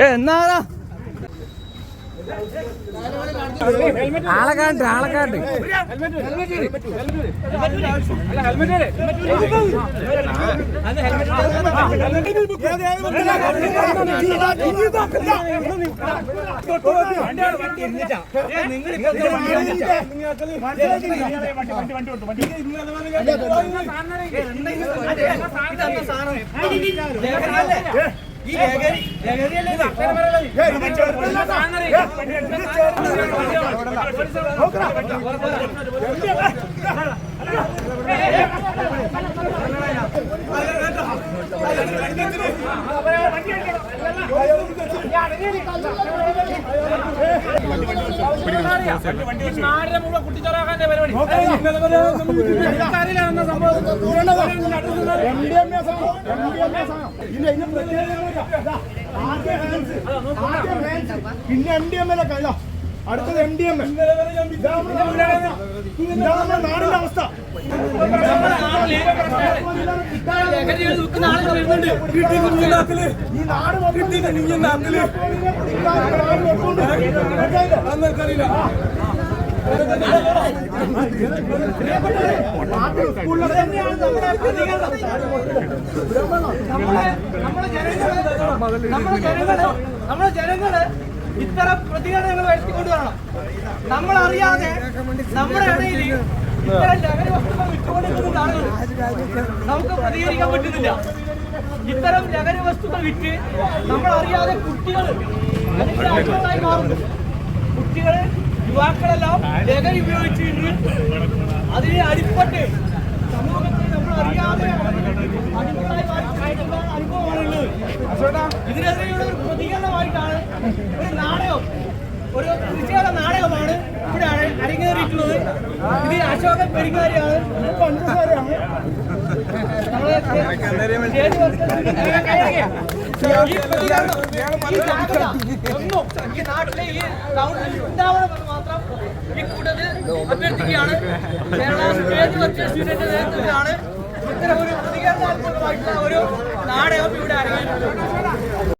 എന്നാ ആളെക്കാണ്ട് ഈ കുട്ടിച്ചോറാക്കാന്റെ പരിപാടി പിന്നെ MDMA കഴിഞ്ഞോ അടുത്തത് MDMA നാടിന്റെ അവസ്ഥ ഈ നാട് നമ്മുടെ ജനങ്ങള് ഇത്തരം പ്രതികരണങ്ങൾ വരുത്തിക്കൊണ്ടുവരണം. നമ്മളറിയാതെ നമ്മുടെ ഇടയിൽ ഇത്തരം ലഹരി വസ്തുക്കൾ വിറ്റുകൊണ്ടിരിക്കുന്ന ആളുകൾ നമുക്ക് പ്രതികരിക്കാൻ പറ്റുന്നില്ല. ഇത്തരം ലഹരി വസ്തുക്കൾ വിറ്റ് നമ്മളറിയാതെ കുട്ടികൾ അടിമകളായി മാറുന്നു. കുട്ടികള് യുവാക്കളെല്ലാം ലഹരി ഉപയോഗിച്ചിട്ട് അതിനെ അടിപ്പെട്ട് സമൂഹത്തിൽ നമ്മൾ അറിയാതെ അടിമകളായി മാറിയിട്ടുള്ള അനുഭവമാണുള്ളത്. ഇതിനെതിരെയുള്ള ഒരു പ്രതികരണമായിട്ടാണ് ഒരു നാടകം, ഒരു പ്രതിഷേധ നാടകമാണ് ഇവിടെ അരങ്ങേറിയിട്ടുള്ളത്. ഇത് അശോകൻ പെരിങ്ങാരിയാണ്, ഈ നാട്ടിലെ ഈ ടൗണിൽ ഉണ്ടാവണമെന്ന് മാത്രം ഈ കൂട്ടത്തിൽ അഭ്യർത്ഥിക്കുകയാണ്. കേരള സ്റ്റേജ് വർക്കേഴ്സിന്റെ നേതൃത്വത്തിലാണ് ഇത്തരം ഒരു പ്രതികരണാത്മകമായിട്ടുള്ള ഒരു നാടകം ഇവിടെ അരങ്ങേറുന്നത്.